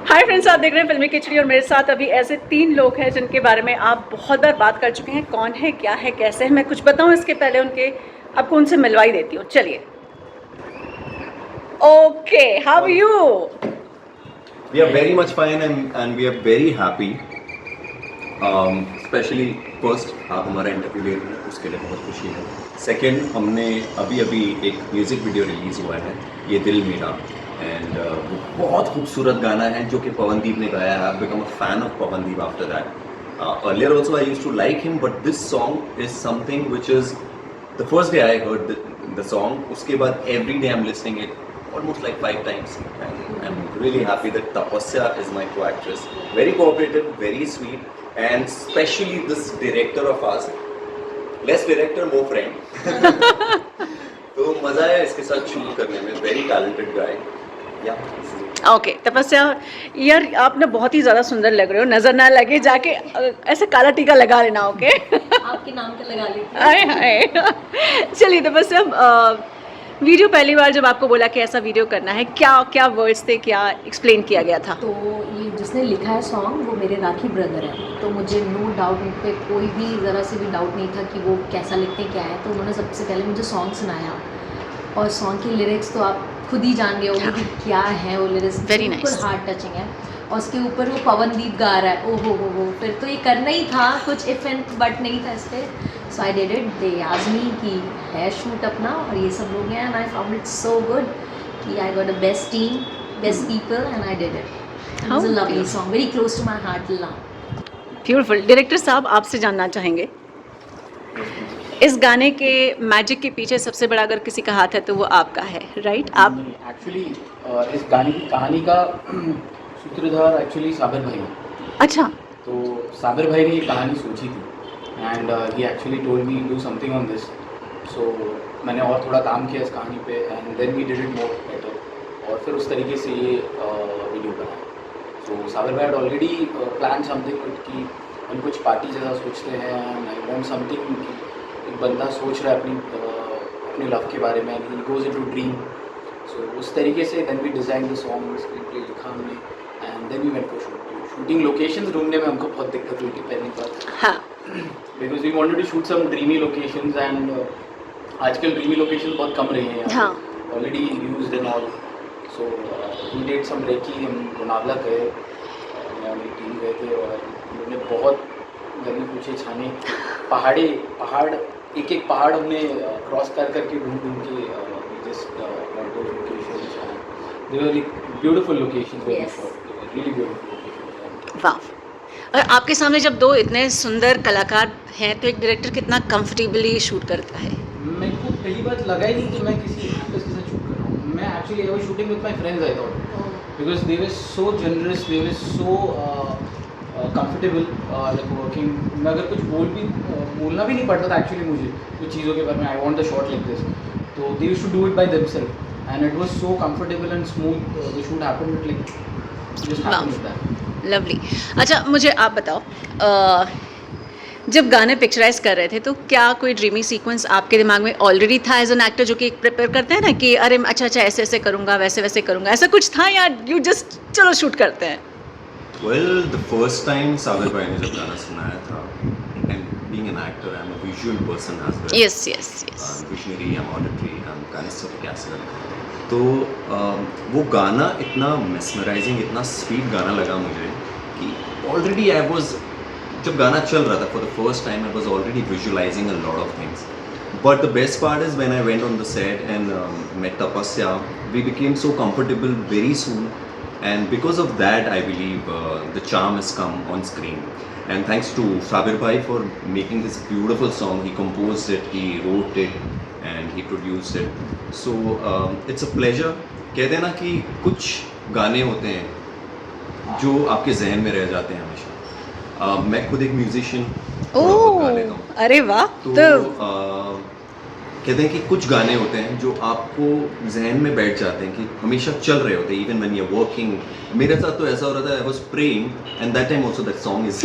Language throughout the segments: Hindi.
हाय फ्रेंड्स, आप देख रहे हैं फिल्मी खिचड़ी और मेरे साथ अभी ऐसे 3 लोग हैं जिनके बारे में आप बहुत बार बात कर चुके हैं। कौन है, क्या है, कैसे है, मैं कुछ बताऊं इसके पहले उनके आपको उनसे मिलवाई देती हूँ। चलिए। Okay, how are you? We are very much fine and we are very happy. Specially first आप हमारा इंटरव्यू ले रहे हैं उसके लिए बहुत खुशी है। सेकंड, हमने अभी अभी एक म्यूज़िक वीडियो रिलीज़ हुआ है, ये दिल मेरा, एंड वो बहुत खूबसूरत गाना है जो कि पवनदीप ने गाया है। I become a fan of Pawandeep after that. Earlier also I used to like him, but this song is something which is the first day I heard the song, उसके बाद every day I am listening it almost like 5 times, and I'm really happy that Tapasya is my co-actress. Very cooperative, very sweet, and especially this director of ours, less director, more friend. तो मजा आया इसके साथ शूट करने में। Very talented guy. या ओके तपस्या, यार आप ना बहुत ही ज़्यादा सुंदर लग रहे हो, नज़र ना लगे जाके ऐसे काला टीका लगा लेना। ओके आपके नाम का लगा लेती आए हाय। चलिए तपस्या, वीडियो पहली बार जब आपको बोला कि ऐसा वीडियो करना है, क्या क्या वर्ड्स थे, क्या एक्सप्लेन किया गया था? तो ये जिसने लिखा है सॉन्ग वो मेरे राखी ब्रदर है, तो मुझे नो डाउट उन पर कोई भी ज़रा से भी डाउट नहीं था कि वो कैसा लिखते हैं, क्या है। तो उन्होंने सबसे पहले मुझे सॉन्ग सुनाया और सॉन्ग की लिरिक्स तो आप खुद ही जान गए होंगे कि क्या है वो लिरिक्स। Very बिल्कुल nice. हार्ट टचिंग है और उसके ऊपर वो पवनदीप गा रहा है। ओहो हो, फिर तो ये करना ही था, कुछ इफ एंड बट नहीं था इस पर। So I did it. They asked me कि है शूट अपना और ये सब लोग हैं, and I found it so good कि I got the best team, best people, and I did it. It was a lovely song, very close to my heart till now. Beautiful. Director साहब, आपसे जानना चाहेंगे इस गाने के मैजिक के पीछे सबसे बड़ा अगर किसी का हाथ है तो वो आपका है, राइट? आप एक्चुअली इस गाने की कहानी का सूत्रधार एक्चुअली साबिर भाई है। अच्छा, तो साबिर भाई ने ये कहानी सोची थी and he actually told me do something on this. So मैंने और थोड़ा काम किया इस कहानी पे and then we did it more better और फिर उस तरीके से ये वीडियो बनाया। सो साबिर भाई हैड ऑलरेडी प्लान समथिंग कि हम कुछ पार्टी जैसा सोचते हैं एंड आई वांट समथिंग। एक बंदा सोच रहा है अपनी लव के बारे में, he goes into dream. So उस तरीके से then we design the song, screen play लिखा हमने and then we went for shooting. Locations ढूंढने में हमको बहुत दिक्कत हुई थी पहली बार, हाँ, because we wanted to shoot some dreamy locations and आजकल ड्रीमी लोकेशंस बहुत कम रही हैं हाँ। Already used and all. So we did some recce, हम लोनावला गए, मैं मेरी टीम गए थे और उन्होंने बहुत गर्मी पूछे छाने, पहाड़ एक एक पहाड़ हमने क्रॉस करके ढूंढ के just locations, they were beautiful locations, Yes. Really beautiful. वाह। और आपके सामने जब दो इतने सुंदर कलाकार हैं तो एक डायरेक्टर कितना कंफर्टेबली शूट करता है? मेरे को पहली बार लगा ही नहीं कि मैं किसी आर्टिस्ट के साथ शूट कर रहा हूँ। मैं actually I was shooting with my friends, I thought, because they were so generous, they were so comfortable like working. मैं अगर कुछ बोलना भी नहीं पड़ता था एक्चुअली मुझे कुछ चीज़ों के बारे में, I want the shot like this, तो they used to do it by themselves and it was so comfortable and smooth. The shoot happened it like just happened with that. Lovely. अच्छा, मुझे आप बताओ, जब गाने पिक्चराइज कर रहे थे तो क्या कोई ड्रीमी सीक्वेंस आपके दिमाग में ऑलरेडी था एज एन एक्टर, जो कि प्रिपेयर करते हैं ना कि अरे अच्छा अच्छा ऐसे ऐसे करूँगा, वैसे वैसे करूँगा, ऐसा कुछ था या यू जस्ट चलो शूट करते हैं? Well, the first time Sabir भाई ने जब गाना सुनाया था, and being an actor I am a visual person as well. Yes yes yes. Visionary, I am auditory, I am kinesthetic aspect. तो वो गाना इतना मेस्मराइजिंग, इतना स्वीट गाना लगा मुझे कि ऑलरेडी आई वाज, जब गाना चल रहा था for the first time, I was already visualising a lot of things. But the best part is when I went on the set and met Tapasya, we became so comfortable very soon, and because of that I believe the charm has come on screen. And thanks to Sabir Bhai for making this beautiful song. He composed it, he wrote it, and he produced it. So it's a pleasure. कहते हैं ना कि कुछ गाने होते हैं जो आपके जहन में रह जाते हैं हमेशा। मैं खुद एक म्यूजिशियन गा लेता हूँ। अरे वाह। तो कहते हैं कि कुछ गाने होते हैं जो आपको जहन में बैठ जाते हैं कि हमेशा चल रहे होते हैं, even when you are working. मेरे साथ तो ऐसा हो रहा था, I was praying and that time also that song is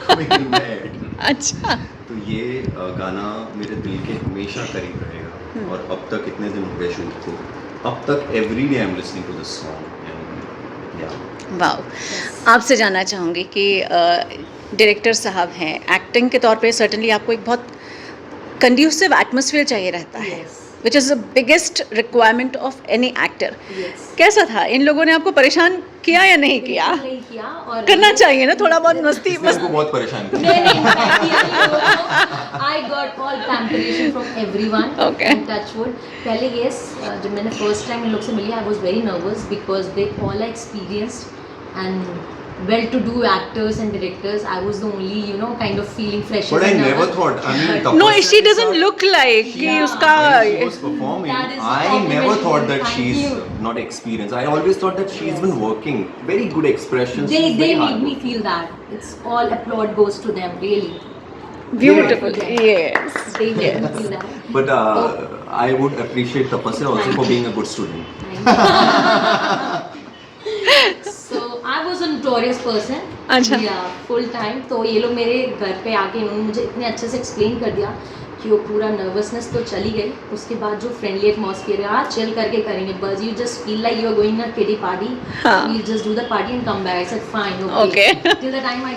coming in my head. अच्छा, तो ये गाना मेरे दिल के हमेशा करीब रहेगा। और अब तक इतने दिन हो गए शूट को, अब तक every day I am listening to this song and yeah. Wow, आपसे जानना चाहूँगी कि डायरेक्टर साहब हैं, एक्टिंग के तौर पे सर्टनली आपको एक बहुत कंड्यूसिव एटमॉस्फेयर चाहिए रहता है, Yes. Which is the biggest requirement of any actor. Yes. कैसा था? इन लोगों ने आपको परेशान किया या नहीं किया? बिल्कुल नहीं किया. और करना चाहिए ना थोड़ा बहुत मस्ती. इसने हमको बहुत परेशान किया. I got all pamperation from everyone. Okay. And touch wood. पहले yes, जब मैंने first time इन लोग से मिली, I was very nervous because they all are experienced and well-to-do actors and directors. I was the only, you know, kind of feeling fresh. But I and never nervous. thought. I mean, But- No, Tapasya she के doesn't साथ- look like कि Yeah. उसका. When she was performing, That is I compliment never thought you. that Thank she's you. not experienced. I always thought that she's Yes. been working. Very good expressions. They She's very made me hardworking. feel that. It's all applaud goes to them, really. Beautiful. Yeah. Yes. They made Yes. me feel that. But I would appreciate Tapasya also for being a good student. So I was a notorious person. अच्छा. Yeah, full time. तो ये लोग मेरे घर पे आके इन्होंने मुझे इतने अच्छे से एक्सप्लेन कर दिया कि वो पूरा नर्वसनेस तो चली गई. उसके बाद जो फ्रेंडली एटमॉस्फेयर है, चिल करके करेंगे बस. You just feel like you are going a kiddie party. हाँ. You just do the party and come back. I said fine, Okay. Till the time I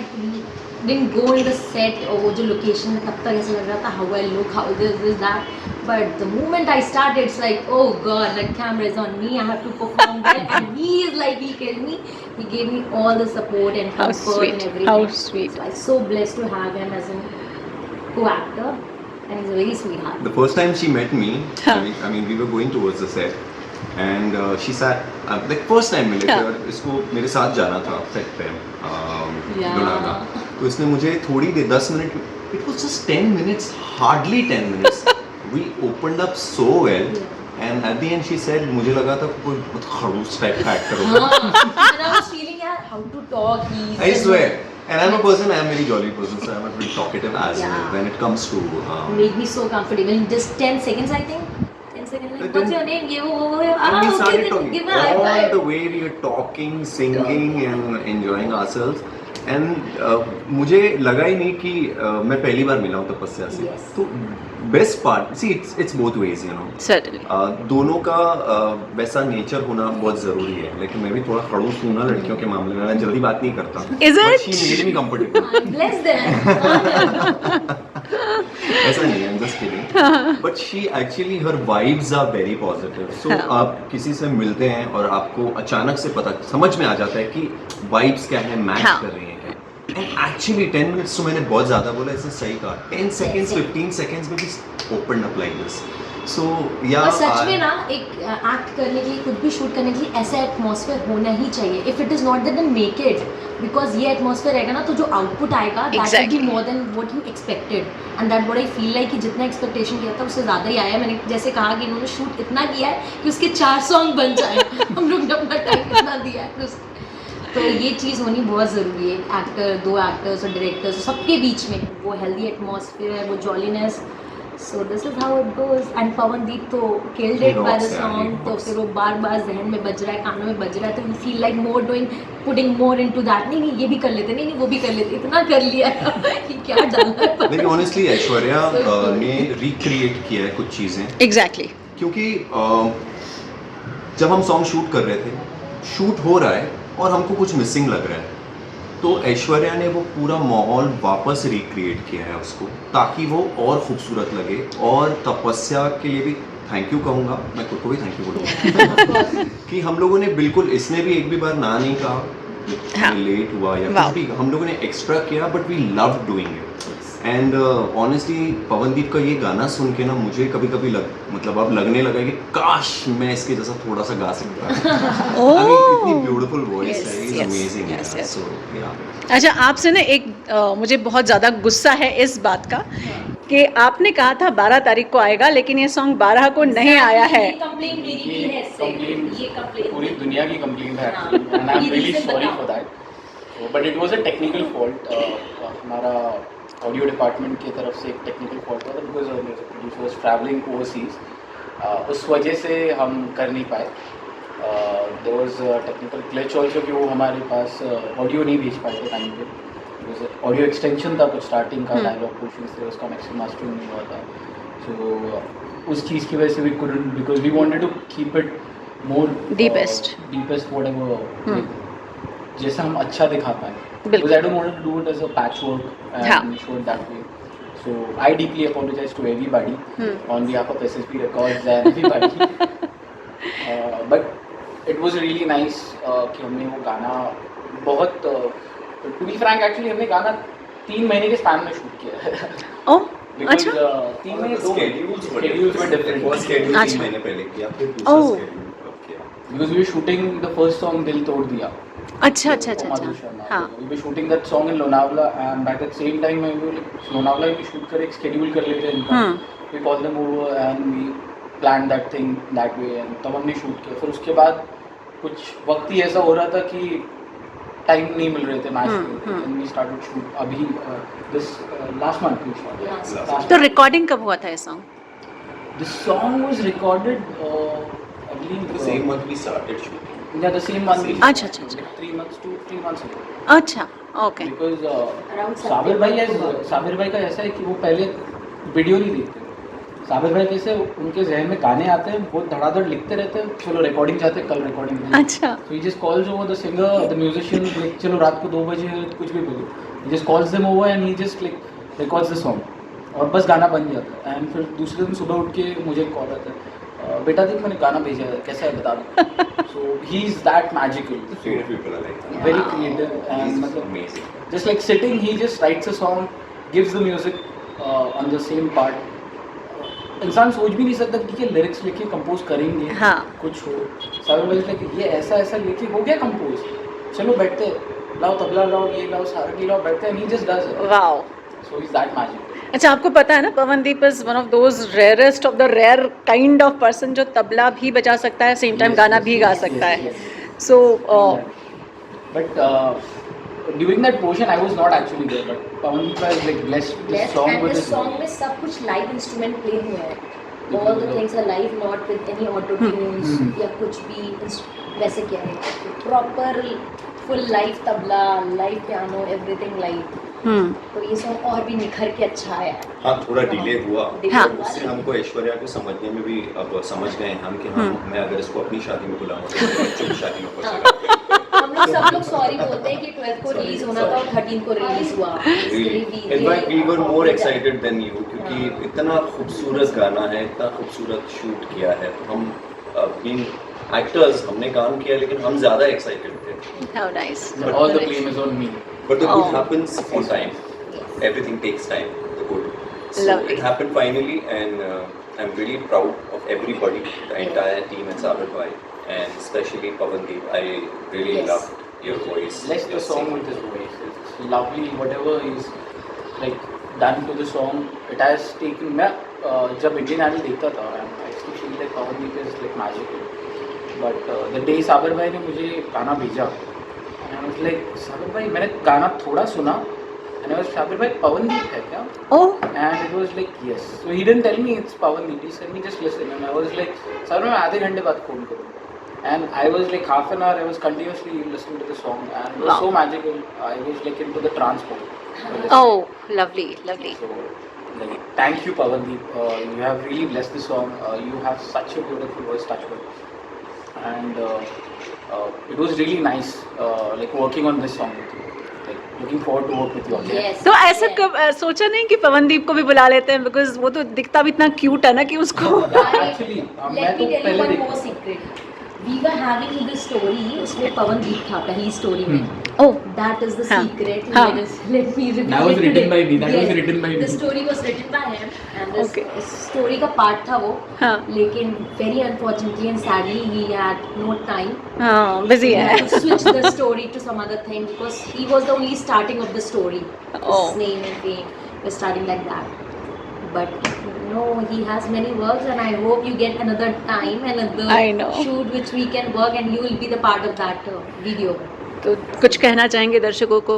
didn't go in the set और वो जो लोकेशन है तब तक ऐसा लग रहा था how I look, how this that. But the moment I started, it's like, oh God, the camera is on me. I have to perform well, and he is like, he killed me. He gave me all the support and How comfort sweet, and everything. how sweet. So I'm so blessed to have him as a co-actor, and he's a very sweetheart. The first time she met me, Huh. I mean, we were going towards the set, and she sat. Like first time मिले थे Huh. और इसको मेरे साथ जाना था set पे, Yeah. लोनावला. तो इसने मुझे थोड़ी देर 10 minute. It was just 10 minutes, hardly 10 minutes. We opened up so well. Yeah. And at the end she said, मुझे लगा था कोई बहुत खड़ूस टाइप का एक्टर होगा. And I was feeling yeah, how to talk. I swear. And I'm a person, I'm a very jolly person, so I'm a pretty talkative as well Yeah. when it comes to. Made me so comfortable in just 10 seconds, I think. 10 seconds. Like, what's your name? ये वो. And we Okay, started then talking give a high all five. the way we were talking, singing and enjoying ourselves. And मुझे लगा ही नहीं कि मैं पहली बार मिला हूँ तपस्या से. Yes. तो best part, see it's both ways, you know. Certainly. दोनों का वैसा नेचर होना बहुत ज़रूरी है. लेकिन मैं भी थोड़ा खड़ूस हूँ ना लड़कियों के मामले में, मैं जल्दी बात नहीं करता. Is But it? she made me comfortable. Bless them. ऐसा नहीं है, I'm just kidding. But she actually, her vibes are very positive. So हाँ. आप किसी से मिलते हैं और आपको अचानक से पता समझ में आ जाता है कि vibes क्या है, match हाँ. कर रही हैं. And actually 10 minutes तो मैंने बहुत ज़्यादा बोला, इसने सही कहा. 10 seconds, 15 seconds में just opened up like this. So yeah. और सच में ना एक एक्ट करने के लिए, कुछ भी शूट करने के लिए ऐसा एटमॉस्फेयर होना ही चाहिए. If it is not then make it, because ये एटमॉस्फेयर रहेगा ना तो जो आउटपुट आएगा that will Exactly. Be more than what you expected. And that what I feel like कि जितना एक्सपेक्टेशन किया था उससे ज़्यादा ही आया. मैंने जैसे कहा कि इन्होंने शूट इतना किया है कि उसके 4 सॉन्ग बन जाए. हम लोग ने अपना टाइम इतना दिया है तो ये चीज़ होनी बहुत ज़रूरी है. एक्टर, 2 एक्टर्स और डायरेक्टर्स सबके बीच में वो हेल्दी एटमॉस्फेयर, वो jolliness. So this is how it goes. And Pawandeep तो killed it by the rocks, yeah, he song. तो rocks. फिर वो बार बार जहन में बज रहा है, कानों में बज रहा है, तो you feel like more doing, putting more into that. नहीं नहीं ये भी कर लेते, नहीं नहीं वो भी कर लेते, इतना कर लिया कि क्या डालना है. लेकिन ऑनेस्टली ऐश्वर्या So good. ने रिक्रिएट किया है कुछ चीज़ें. Exactly. क्योंकि जब हम सॉन्ग शूट कर रहे थे, शूट हो रहा है और हमको कुछ मिसिंग लग रहा है, तो ऐश्वर्या ने वो पूरा माहौल वापस रिक्रिएट किया है उसको, ताकि वो और खूबसूरत लगे. और तपस्या के लिए भी थैंक यू कहूँगा, मैं खुद को भी थैंक यू बोलूँगा कि हम लोगों ने बिल्कुल, इसने भी एक भी बार ना नहीं कहा, हाँ. लेट हुआ या Wow. कुछ भी, हम लोगों ने एक्स्ट्रा किया, but we love doing it. And honestly Pawandeep का ये गाना सुन के ना मुझे कभी कभी मतलब अब लगने लगा कि काश मैं इसके जैसा थोड़ा सा गा सकता. Oh. I mean, इतनी ब्यूटीफुल वॉइस Yes, है, is yes, amazing. yes, yes. सो या अच्छा, आपसे ना एक मुझे बहुत ज़्यादा गुस्सा है इस बात का कि आपने कहा था 12 तारीख को आएगा, लेकिन ये सॉन्ग 12 को नहीं आया है. ये कंप्लेंट मेरी भी है इससे. ये कंप्लेंट पूरी दुनिया की कंप्लेंट है हाँ. एंड आई एम ये रियली reason सॉरी बताओ. For that. But it was a technical fault. हमारा ऑडियो डिपार्टमेंट की तरफ से एक टेक्निकल फॉल्ट था because music producer was travelling overseas. उस वजह से हम कर नहीं पाए. There was technical glitch also कि वो हमारे पास ऑडियो नहीं भेज पाए थे टाइम पे. ऑडियो एक्सटेंशन था कुछ स्टार्टिंग का, डायलॉग पोर्शंस थे, उसका मैक्सिमम मास्टरिंग नहीं हुआ था. सो उस चीज़ की वजह से we couldn't, because we wanted to keep it more Deepest. Whatever जैसा हम अच्छा दिखा पाए, बिल्कुल। because I don't want to do it as a patchwork हाँ। and show it that way. So I deeply apologize to everybody on behalf of SSP Records and everybody. But it was really nice कि हमने वो गाना बहुत to be frank actually हमने गाना 3 महीने के स्पैन में शूट किया है। ओह Because अच्छा 3 महीने 2 schedules were different. First schedule अच्छा। 3 महीने पहले किया, फिर दूसरा Oh. schedule कब किया? Because we were shooting the first song दिल तोड़ दिया। अच्छा अच्छा अच्छा Madhu अच्छा Sharma. हाँ We were shooting that song in Lonavala and at the same time we were like Lonavala में shoot कर एक schedule कर लेते हैं इनका। We called them over and we planned that thing that way and तब हमने shoot किया। फिर उसके बाद कुछ वक्त ही ऐसा हो रहा था कि टाइम नहीं मिल रहे थे मैच के, and we started shoot अभी this last month we shot. Last तो रिकॉर्डिंग कब हुआ था ये song? The song was recorded I believe The same month we started shooting. yeah, the same month. अच्छा, अच्छा, अच्छा। 3 months to 3 months ago. अच्छा ओके Because Around साबिर भाई September. साबिर भाई का ऐसा है कि वो पहले वीडियो नहीं देखते। साबिर भाई कैसे उनके जहन में गाने आते हैं, वो धड़ाधड़ लिखते रहते हैं, चलो रिकॉर्डिंग चाहते हैं, कल रिकॉर्डिंग। अच्छा So he just calls over the singer, the musician, like चलो रात को 2 बजे कुछ भी बोलो। He just calls them over and he just like records the song और बस गाना बन जाता है। And फिर दूसरे दिन सुबह उठ के मुझे कॉल आता है, बेटा देख मैंने गाना भेजा है, कैसा है बता दो। So he is that magical. Creative people are like that. Very creative and He's मतलब amazing. just like sitting, he just writes a song, gives the music on the same part. इंसान सोच भी नहीं सकता कि ठीक है लिरिक्स लिखे कंपोज करेंगे, हाँ। कुछ हो साबिर भाई लाइक ये ऐसा ऐसा लिखे हो गया कंपोज, चलो बैठते हैं, लाओ तबला लाओ ये लाओ सारंगी लाओ, बैठते हैं, he just does it. Wow so is that magic. अच्छा आपको पता है ना Pawandeep is one of those rarest of the rare kind of person जो तबला भी बजा सकता है सेम टाइम गाना भी गा सकता है। So but during that portion I was not actually there, but Pawandeep was like blessed this Yes, song and with this this song में सब कुछ live instrument play हुए हैं। All the things are live, not with any auto tunes या कुछ भी वैसे क्या है, proper full live tabla, live piano, everything live। तो ये सॉन्ग और भी निखर के अच्छा आया है। हाँ थोड़ा डिले हुआ, हाँ। उससे हमको ऐश्वर्या को समझने में भी अब समझ गए हम कि हम मैं अगर इसको अपनी शादी में बुलाऊंगा तो मेरे बच्चों की शादी में फंसेगा। हम लोग सब लोग सॉरी बोलते हैं कि 12th को रिलीज होना था और 13 को रिलीज हुआ। In fact, we were more excited than you क्योंकि इतना खूबसूरत गाना है, इतना खूबसूरत शूट किया है, तो हम being actors हमने काम किया लेकिन हम ज़्यादा excited थे। How nice. All the blame is on me। But the good Oh. happens on time. Everything takes time. The good. So Lovely. it happened finally, and I'm really proud of everybody, the entire team at Sabar Bhai, and especially Pavandeep. I really Yes. loved your voice. Bless the your song singing. with his voice. It's lovely, whatever is like done to the song. It has taken. मैं जब इंडियन आइडल देखता था, I used to feel like Pavandeep is like magical. But the day साबर भाई ने मुझे गाना भेजा, and I was like साबर भाई मैंने गाना थोड़ा सुना, and I was साबर भाई पवनदीप है क्या? ओह And it was like yes. So he didn't tell me it's Pavandeep. He said me just listen, and I was like साबर मैं आधे घंटे बाद फोन करूँगा. And I was like half an hour, I was continuously listening to the song, and it was Wow. so magical. I was like into the transport. Oh lovely lovely. So, like, thank you, Pavandeep. You have really blessed the song. You have such a beautiful voice, Touchwood. And it was really nice, like working on this song with you. Like looking forward to work with you again. Yes. तो ऐसा कब सोचा नहीं कि पवनदीप को भी बुला लेते हैं बिकॉज वो तो दिखता भी इतना क्यूट है ना कि उसको Actually, मैं Let तो me tell you पहले one देख more secret. We were having this story, उसमें पवनदीप था पहली स्टोरी में। ओह That is the हाँ, secret. हाँ। Let me repeat That was it written today. by me. That was Yes, written by me. The story was written by him, and this Okay. story का part था वो। हाँ लेकिन very unfortunately and sadly he had no time. हाँ बिजी He है। had to switch the story to some other thing because he was the only starting of the story. Oh. His name and fame was starting like that. But no, he has many works, and I hope you get another time, another I know. shoot which we can work, and you will be the part of that video. तो कुछ कहना चाहेंगे दर्शकों को?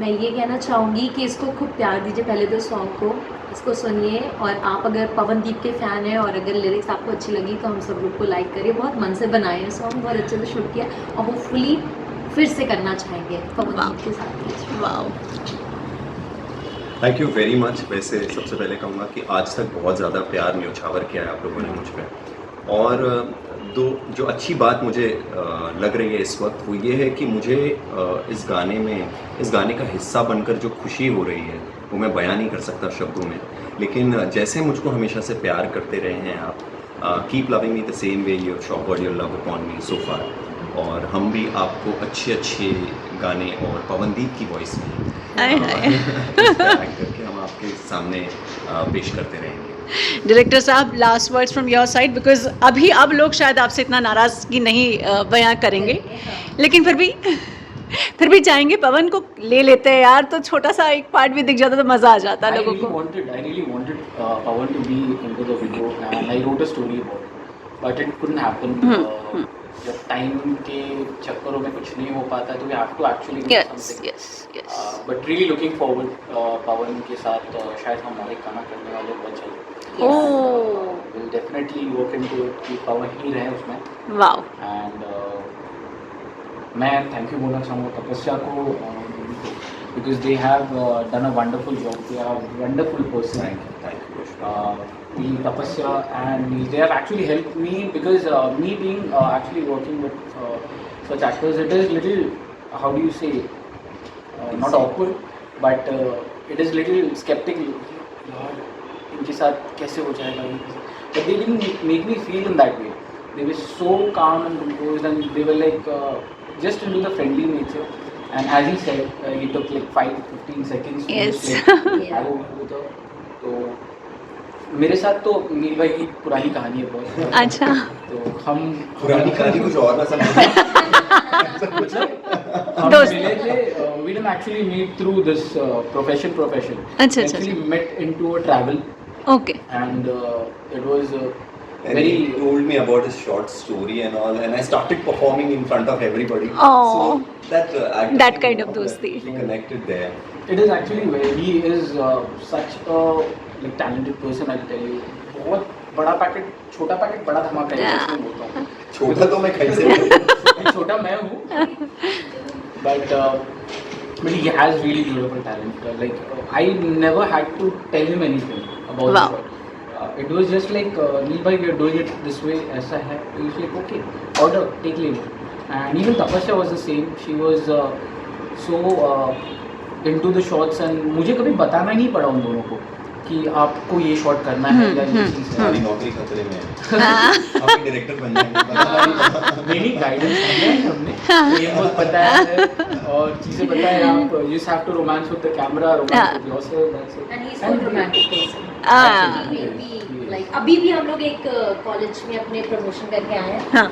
मैं ये कहना चाहूँगी कि इसको खूब प्यार दीजिए पहले तो सॉन्ग को, इसको सुनिए, और आप अगर पवनदीप के फ़ैन हैं और अगर लिरिक्स आपको अच्छी लगी तो हम सब लोग को लाइक करिए। बहुत मन से बनाए हैं सॉन्ग, बहुत अच्छे से शूट किया और होपफुली फिर से करना चाहेंगे पवनदीप के साथ। Wow thank you very much. वैसे सबसे पहले कहूँगा कि आज तक बहुत ज़्यादा प्यार न्योछावर किया है आप लोगों ने मुझ पर, और जो अच्छी बात मुझे लग रही है इस वक्त वो ये है कि मुझे इस गाने का हिस्सा बनकर जो खुशी हो रही है वो मैं बयां नहीं कर सकता शब्दों में, लेकिन जैसे मुझको हमेशा से प्यार करते रहे हैं आप, keep loving me the same way you showered your love upon me so far, और हम भी आपको अच्छे गाने और पवनदीप की वॉइस में एक्ट करके हम आपके सामने पेश करते रहेंगे। डायरेक्टर साहब, last words from your side, because अभी अब लोग शायद आपसे इतना नाराज़गी नहीं बयां करेंगे, लेकिन फिर भी चाहेंगे पवन को ले लेते हैं यार, तो छोटा सा एक पार्ट भी दिख जाता तो मज़ा आ जाता लोगों को। I really wanted Pawan to be into the video, and I wrote a story about it, but it couldn't happen. जब टाइम के चक्करों में कुछ नहीं हो पाता तो we have to actually do something. yes. But really looking forward पवन के साथ शायद हम और एक गाना करने वाले बहुत जल्द। We'll definitely work into it कि पवन ही रहे उसमें। वाओ। And मैं थैंक यू बोलना चाहूँगा तपस्या को, because they have done a wonderful job. They are a wonderful person. Thank you. Tapasya, and they have actually helped me, because me being actually working with such actors, it is little, how do you say, not awkward, but it is little skeptical. यार इनके साथ कैसे हो जाएगा ये, but they didn't make me feel in that way. They were so calm and composed, and they were like just into the friendly nature. And as he said, he took like 5-15 seconds to Yes. just like go with the, तो मेरे साथ तो नील भाई की पुरानी कहानी है बहुत। अच्छा। तो हम पुरानी कहानी कुछ और ना समझ हम दोस्त। मिले थे, we didn't actually meet through this profession. अच्छा, अच्छा, Actually met into a travel, okay. and it was And very he told me about his short story and all, and I started performing in front of everybody. Oh. So that That kind of dosti. We connected there. It is actually where he is such a like talented person. I'll tell you, बहुत बड़ा पैकेट, छोटा पैकेट बड़ा धमाका है, इसमें बोलता हूँ। छोटा तो मैं कैसे छोटा मैं हूँ, but he has really beautiful talent. Like I never had to tell him anything about Wow. it. It was just like Neil bhai, we are doing it this way, ऐसा है. He was like, okay, order, take leave. And even Tapasya was the same. She was so into the shots, and मुझे कभी बताना नहीं पड़ा उन दोनों को कि आपको ये शॉट करना है या ये चीज़ है। हमारी नौकरी खतरे में है। हम डायरेक्टर बन जाएंगे। मेरी गाइडेंस है हमने, ये बहुत पता है और चीज़ें पता है। आप you just have to romance with the camera, romance with yourself, that's it. And he's so romantic person. Like अभी भी हम लोग एक कॉलेज में अपने प्रमोशन करके आए हैं, हाँ।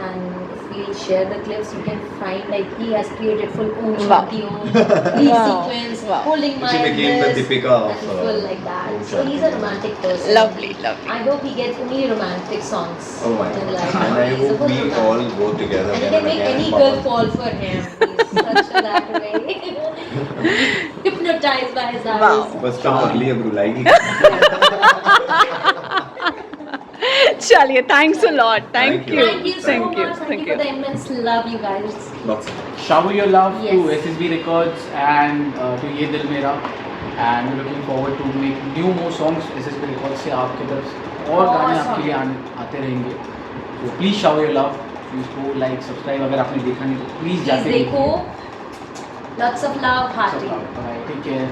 and if we share the clips you can find like he has created full own Wow. shooting, lead Wow. sequence, Wow. holding my She became the wrist, Deepika of, and full like that. Om So he's a Shanti. romantic person. Lovely, lovely. I hope he gets only romantic songs. Oh my in God. life. And I He's a hope full we romantic. all go together. And he again can make again any and girl Pawan. fall for him. He's such a that way. Hypnotized by his eyes. Wow. बस कम अगली अब रुलाएगी। चलिए, thanks a lot, thank Thank you, you. Thank you so thank much. You, Thank thank you you. for the immense love, you guys. Lots of Shower your love to Yes. SSB Records and to Ye Dil Mera, and we're looking forward to make new more songs SSB Records से आपकी तरफ से और गाने आपके लिए आते रहेंगे। So please shower your love, please go like, subscribe, अगर आपने देखा नहीं तो please Please जाके देखो. Lots of love, hearty. Take care.